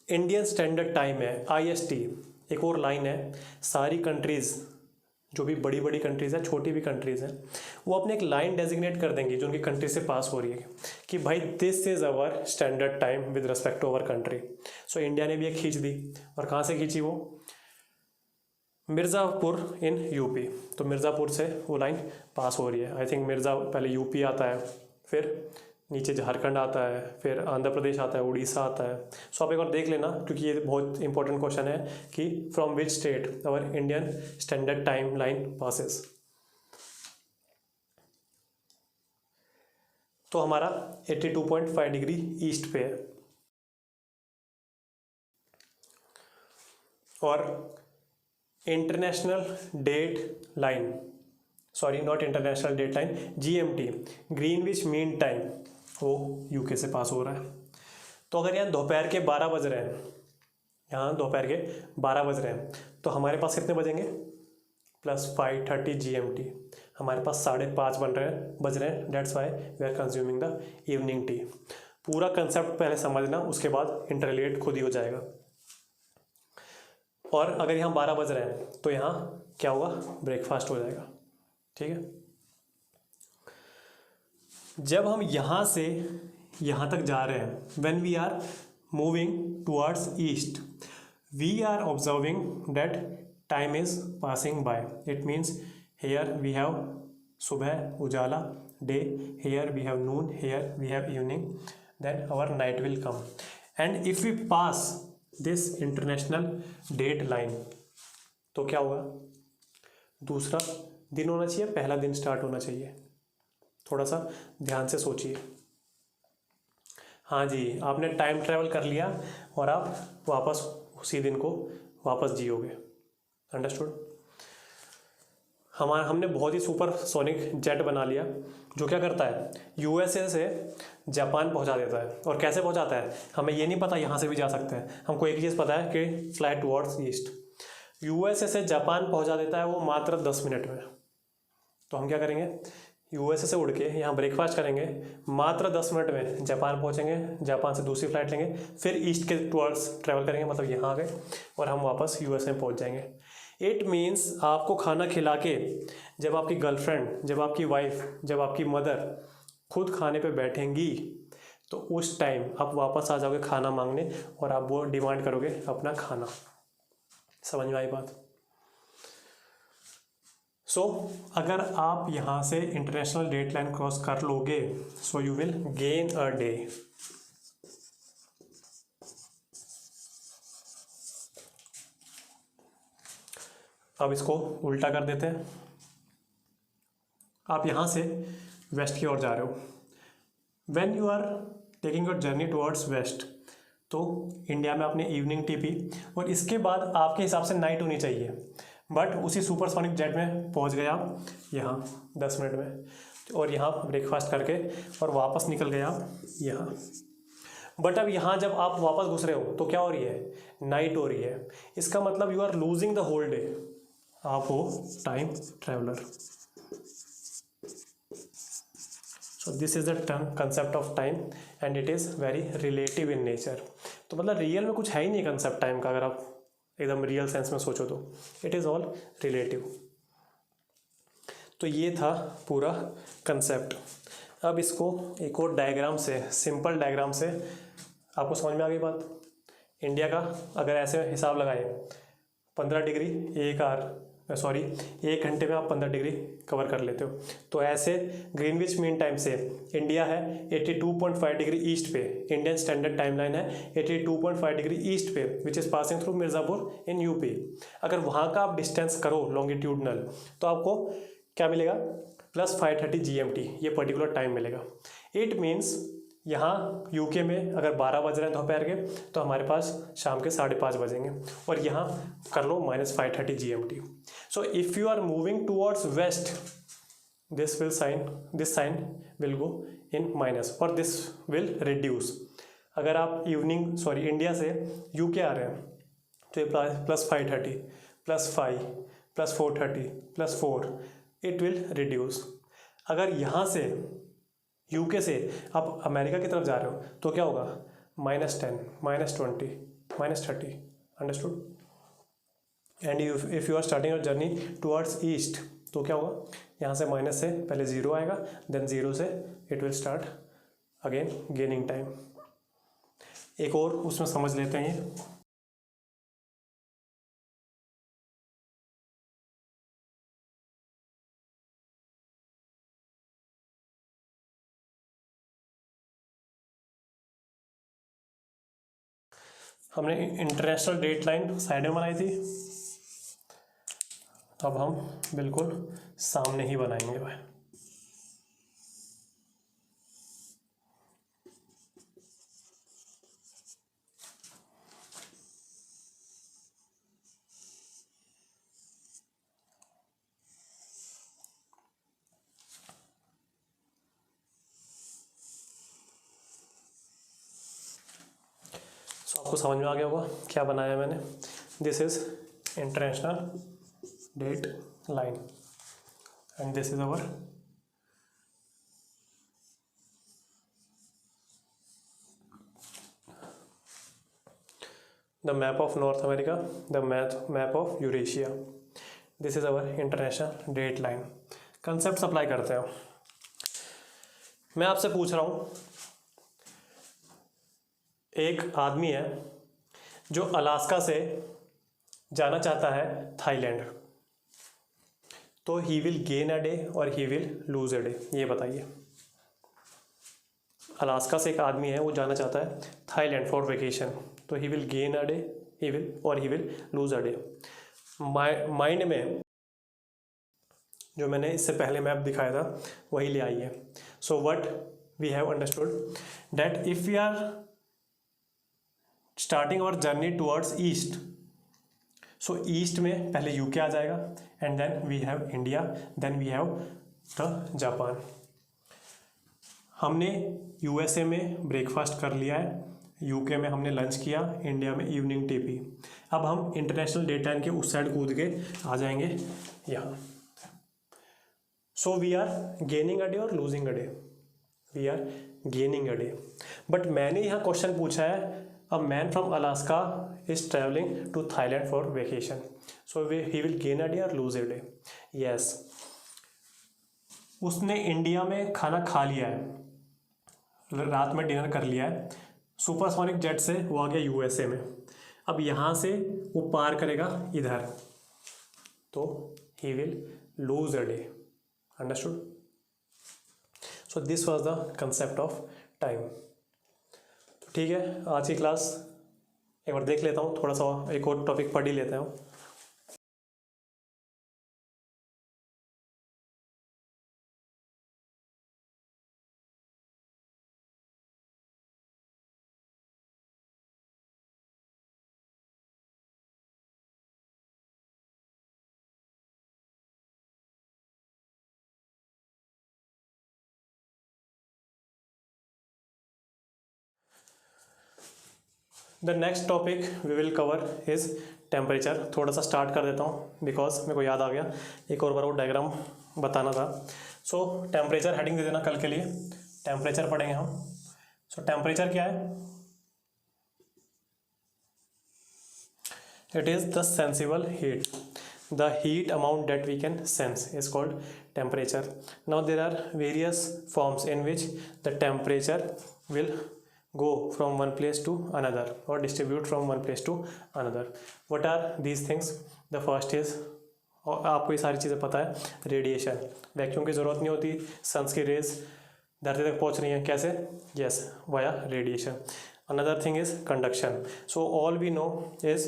इंडियन स्टैंडर्ड टाइम है IST, एक और लाइन है, सारी कंट्रीज़ जो भी बड़ी बड़ी कंट्रीज़ हैं, छोटी भी कंट्रीज़ हैं, वो अपने एक लाइन डेजिग्नेट कर देंगी जो उनकी कंट्री से पास हो रही है कि भाई this is our standard time with respect to our country. So India ने भी एक खींच दी, और कहाँ से खींची? वो मिर्ज़ापुर इन यूपी। तो मिर्ज़ापुर से वो लाइन पास हो रही है। आई थिंक मिर्ज़ा पहले यूपी आता है, फिर नीचे झारखंड आता है, फिर आंध्र प्रदेश आता है, उड़ीसा आता है। सो आप एक बार देख लेना, क्योंकि ये बहुत इंपॉर्टेंट क्वेश्चन है कि from which state our Indian standard time line passes. तो हमारा 82.5 डिग्री ईस्ट पे है, और international date line, sorry not international date line, GMT Greenwich mean time, वो यूके से पास हो रहा है। तो अगर यहाँ दोपहर के 12 बज रहे हैं, यहाँ दोपहर के 12 बज रहे हैं, तो हमारे पास कितने बजेंगे? +5:30 GMT। हमारे पास 5:30 बज रहे हैं। That's why we are consuming the evening tea. पूरा कंसेप्ट पहले समझना, उसके बाद इंटरलेट खुद ही हो जाएगा। और अगर यहाँ 12 बज रहे हैं तो यहाँ क्या होगा? ब्रेकफास्ट हो जाएगा। ठीक है। जब हम यहाँ से यहाँ तक जा रहे हैं, when we are moving towards east, we are observing that time is passing by. It means here we have सुबह उजाला day, here we have noon, here we have evening, then our night will come. And if we pass this international date line तो क्या होगा? दूसरा दिन होना चाहिए, पहला दिन स्टार्ट होना चाहिए। थोड़ा सा ध्यान से सोचिए। हाँ जी, आपने टाइम ट्रैवल कर लिया और आप वापस उसी दिन को वापस जियोगे। अंडरस्टूड। हमने बहुत ही सुपर सोनिक जेट बना लिया जो क्या करता है? USA से जापान पहुंचा देता है। और कैसे पहुंचाता है हमें ये नहीं पता, यहाँ से भी जा सकते हैं। हमको एक चीज़ पता है कि फ्लाई टुवर्ड्स ईस्ट। USA से जापान पहुंचा देता है वो मात्र 10 मिनट में। तो हम क्या करेंगे? USA से उड़ के यहाँ ब्रेकफास्ट करेंगे, मात्र 10 मिनट में जापान पहुँचेंगे, जापान से दूसरी फ्लाइट लेंगे, फिर ईस्ट के टुवर्ड्स ट्रैवल करेंगे, मतलब यहाँ आ गए, और हम वापस USA में पहुँच जाएंगे। इट मीन्स आपको खाना खिला के जब आपकी गर्लफ्रेंड, जब आपकी वाइफ, जब आपकी मदर खुद खाने पे बैठेंगी तो उस टाइम आप वापस आ जाओगे खाना मांगने और आप वो डिमांड करोगे अपना खाना। समझ में आई बात? सो अगर आप यहाँ से इंटरनेशनल डेट लाइन क्रॉस कर लोगे, so you will gain a day. अब इसको उल्टा कर देते हैं। आप यहाँ से वेस्ट की ओर जा रहे हो। When you are taking your journey towards west, तो इंडिया में आपने इवनिंग टी पी और इसके बाद आपके हिसाब से नाइट होनी चाहिए, बट उसी सुपरसोनिक जेट में पहुँच गए आप यहाँ 10 मिनट में, और यहाँ ब्रेकफास्ट करके और वापस निकल गए आप यहाँ। बट अब यहाँ जब आप वापस घुस रहे हो तो क्या हो रही है? नाइट हो रही है। इसका मतलब you are losing the whole day. आप हो time traveller. So this is the term concept of time and it is very relative in nature. तो मतलब रियल में कुछ है ही नहीं कंसेप्ट टाइम का, अगर आप एकदम रियल सेंस में सोचो तो इट इज़ ऑल रिलेटिव। तो ये था पूरा कंसेप्ट। अब इसको एक और डायग्राम से, सिंपल डायग्राम से आपको समझ में आ गई बात। इंडिया का अगर ऐसे हिसाब लगाए 15 डिग्री एक घंटे में आप 15 डिग्री कवर कर लेते हो, तो ऐसे ग्रीनविच मीन टाइम से इंडिया है 82.5 डिग्री ईस्ट पे, इंडियन स्टैंडर्ड टाइमलाइन है 82.5 डिग्री ईस्ट पे which is passing through Mirzapur in UP. अगर वहाँ का आप डिस्टेंस करो लॉन्गिट्यूडनल, तो आपको क्या मिलेगा? +530 GMT, ये पर्टिकुलर टाइम मिलेगा। इट मीन्स यहाँ यूके में अगर 12 बज रहे हैं दोपहर के, तो हमारे पास शाम के 5:30 बजेंगे, और यहाँ कर लो -530 GMT। So if you are moving towards west, this sign will go in minus और दिस विल रिड्यूस। अगर आप इंडिया से यूके आ रहे हैं, तो ये +530 +5 +430 +4 इट विल रिड्यूस। अगर यहाँ से यूके से आप अमेरिका की तरफ जा रहे हो, तो क्या होगा? -10 -20 -30। Understood? And if you are starting your journey towards east, तो क्या होगा? यहाँ से माइनस से पहले 0 आएगा, देन 0 से it will start again gaining time. एक और उसमें समझ लेते हैं ये। हमने इंटरनेशनल डेट लाइन साइड में बनाई थी, अब हम बिल्कुल सामने ही बनाएंगे भाई। आपको समझ में आ गया होगा क्या बनाया मैंने। This is international date line and this is our the map of North America, the map of Eurasia. This is our international date line. Concept apply करते हैं। मैं आपसे पूछ रहा हूँ, एक आदमी है जो अलास्का से जाना चाहता है थाईलैंड, तो he will gain a day और he will lose a day, ये बताइए। अलास्का से एक आदमी है, वो जाना चाहता है थाईलैंड फॉर वेकेशन, तो he will gain a day he will lose a day. Mind में जो मैंने इससे पहले मैप दिखाया था वही ले आइए। So what we have understood that if we are starting our journey towards east, so east में पहले यूके आ जाएगा and then we have India, then we have the Japan. हमने यूएसए में ब्रेकफास्ट कर लिया है, यूके में हमने लंच किया, इंडिया में इवनिंग टी पी। अब हम इंटरनेशनल डेट लाइन के उस साइड कूद के आ जाएंगे यहाँ। So we are gaining a day और losing a day, we are gaining a day. But मैंने यहाँ क्वेश्चन पूछा है, a man from Alaska is travelling to Thailand for vacation, so he will gain a day और lose a day. Yes, उसने India में खाना खा लिया है, रात में डिनर कर लिया है, सुपरसोनिक जेट से वो आ गया यूएसए में, अब यहाँ से वो पार करेगा इधर, तो he will lose a day. Understood? So this was the concept of time. ठीक है, आज की क्लास एक बार देख लेता हूँ, थोड़ा सा एक और टॉपिक पढ़ ही लेते हैं। The next topic we will cover is temperature. थोड़ा सा स्टार्ट कर देता हूँ बिकॉज मेरे को याद आ गया, एक और बार वो डायग्राम बताना था। सो टेम्परेचर हेडिंग दे देना कल के लिए, टेम्परेचर पढ़ेंगे हम। सो टेम्परेचर क्या है? It is the sensible heat, the heat amount that we can sense is called temperature. Now there are various forms in which the temperature will go from one place to another or distribute from one place to another. What are these things? The first is, और आपको ये सारी चीज़ें पता है, radiation. Vacuum की ज़रूरत नहीं होती, सन्स की रेज धरती तक पहुंच रही हैं, कैसे? Yes, via radiation. Another thing is conduction. So all we know is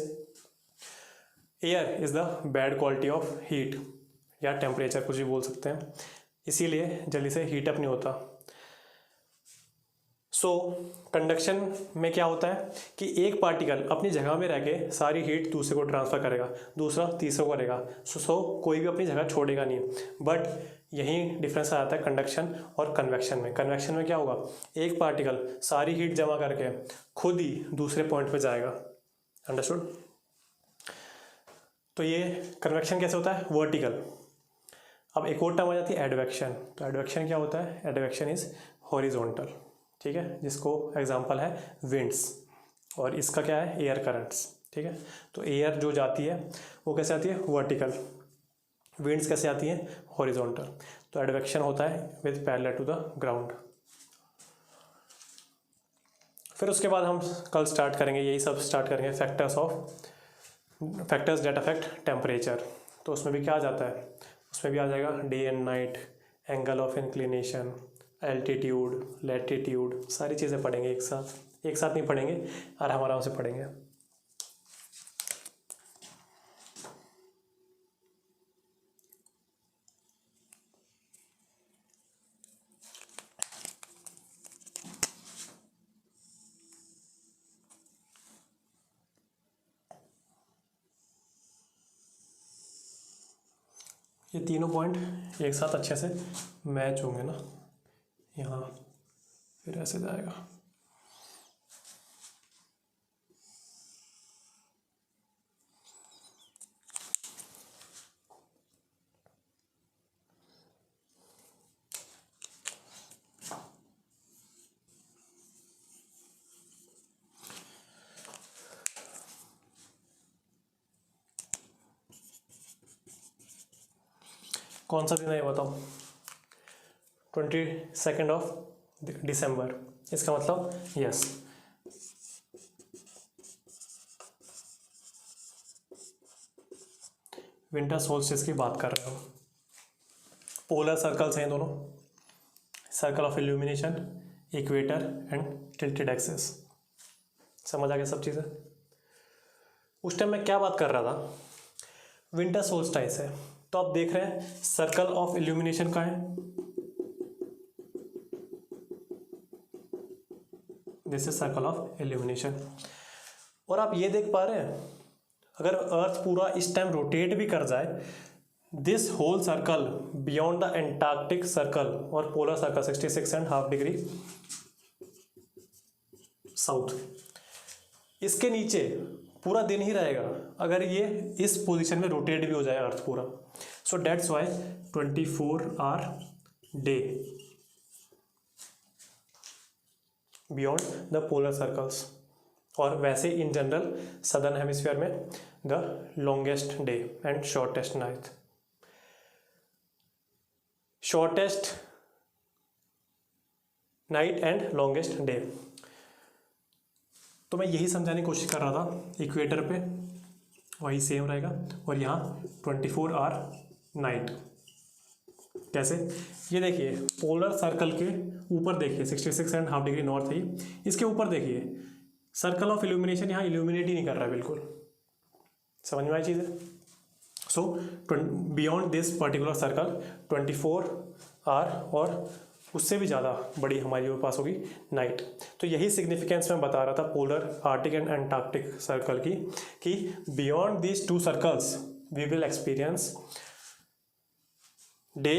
air is the bad quality of heat, या टेम्परेचर कुछ भी बोल सकते हैं, इसीलिए जल्दी से हीट अप नहीं होता। सो कंडक्शन में क्या होता है कि एक पार्टिकल अपनी जगह में रह के सारी हीट दूसरे को ट्रांसफ़र करेगा, दूसरा तीसरे को करेगा, सो कोई भी अपनी जगह छोड़ेगा नहीं। बट यही डिफरेंस आ जाता है कंडक्शन और कन्वेक्शन में। कन्वेक्शन में क्या होगा, एक पार्टिकल सारी हीट जमा करके खुद ही दूसरे पॉइंट पे जाएगा। अंडरस्टूड? तो ये कन्वेक्शन कैसे होता है? वर्टिकल। अब एक और टर्म आ जाती है एडवेक्शन। तो एडवेक्शन क्या होता है? एडवेक्शन इज हॉरिजॉन्टल, ठीक है, जिसको एग्जांपल है विंड्स, और इसका क्या है? एयर करंट्स, ठीक है। तो एयर जो जाती है वो कैसे आती है? वर्टिकल। विंड्स कैसे आती हैं? हॉरिजॉन्टल। तो एडवेक्शन होता है with parallel to the ground. फिर उसके बाद हम कल स्टार्ट करेंगे, यही सब स्टार्ट करेंगे, फैक्टर्स डेट अफेक्ट टेम्परेचर। तो उसमें भी क्या आ जाता है? उसमें भी आ जाएगा day and night, angle of inclination, altitude, latitude, सारी चीज़ें पढ़ेंगे एक साथ। एक साथ नहीं पढ़ेंगे, आराम आराम से पढ़ेंगे। ये तीनों पॉइंट एक साथ अच्छे से मैच होंगे ना, यहाँ फिर ऐसे जाएगा। कौन सा दिन है ये बताओ? 22 ऑफ दिसंबर। इसका मतलब यस, विंटर सोल्स्टिस की बात कर रहे हो। पोलर सर्कल्स हैं दोनों, circle of illumination, equator and tilted axis. समझ आ गया सब चीज़ें? उस टाइम मैं क्या बात कर रहा था? विंटर सोल्स्टाइस है, तो आप देख रहे हैं सर्कल ऑफ इल्यूमिनेशन का है, this is circle of illumination. और आप ये देख पा रहे हैं, अगर अर्थ पूरा इस टाइम रोटेट भी कर जाए, this whole circle beyond the Antarctic circle और पोलर सर्कल 66.5 डिग्री साउथ, इसके नीचे पूरा दिन ही रहेगा अगर ये इस पोजीशन में रोटेट भी हो जाए अर्थ पूरा। So that's why 24 hour day beyond the polar circles. और वैसे इन जनरल सदर्न हेमिस्फीयर में the longest day and shortest night. Shortest night and longest day. तो मैं यही समझाने की कोशिश कर रहा था, इक्वेटर पे वही सेम रहेगा और यहाँ 24 आवर नाइट। कैसे, ये देखिए पोलर सर्कल के ऊपर देखिए 66.5 डिग्री नॉर्थ है, इसके ऊपर देखिए सर्कल ऑफ इल्यूमिनेशन यहाँ इल्यूमिनेट ही नहीं कर रहा है बिल्कुल। समझ में आई चीज़ है। So beyond this particular circle 24 hour और उससे भी ज़्यादा बड़ी हमारी पास होगी नाइट। तो यही सिग्निफिकेंस मैं बता रहा था polar Arctic and Antarctic circle की, कि beyond these two circles we will experience day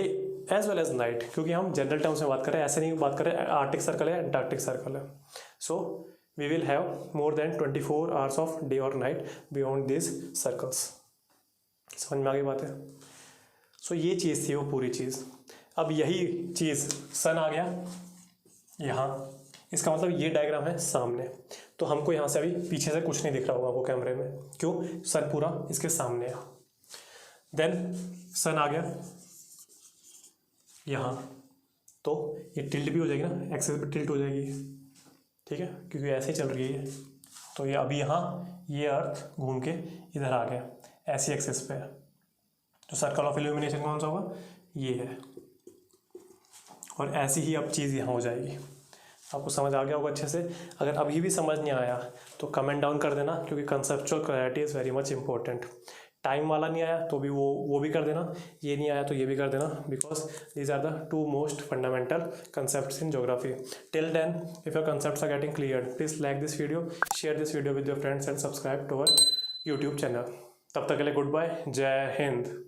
as well as night, क्योंकि हम जनरल टर्म्स में बात कर रहे हैं, ऐसे नहीं बात कर रहे हैं आर्टिक सर्कल है एंटार्क्टिक सर्कल है। So we will have more than 24 hours of day और नाइट बियॉन्ड दिस सर्कल्स। समझ में आ गई बात है। सो ये चीज़ थी वो पूरी चीज़। अब यही चीज़ सन आ गया यहाँ, इसका मतलब ये डायग्राम है सामने, तो हमको यहाँ से अभी पीछे से कुछ नहीं दिख रहा होगा वो कैमरे में, क्यों, सन पूरा इसके सामने है। देन सन आ गया यहाँ, तो ये टिल्ट भी हो जाएगी ना, एक्सेस पे टिल्ट हो जाएगी, ठीक है, क्योंकि ऐसे ही चल रही है। तो ये अभी यहाँ ये अर्थ घूम के इधर आ गया, ऐसी एक्सेस पे है। तो सर्कल ऑफ इल्यूमिनेशन कौन सा होगा, ये है। और ऐसी ही अब चीज़ यहाँ हो जाएगी। आपको समझ आ गया होगा अच्छे से। अगर अभी भी समझ नहीं आया तो कमेंट डाउन कर देना, क्योंकि conceptual clarity is very much important. Time वाला नहीं आया तो भी वो भी कर देना, ये नहीं आया तो ये भी कर देना, because these are the two most fundamental concepts in geography. Till then, if your concepts are getting cleared, please like this video, share this video with your friends and subscribe to our YouTube channel. तब तक के लिए good bye, जय हिंद।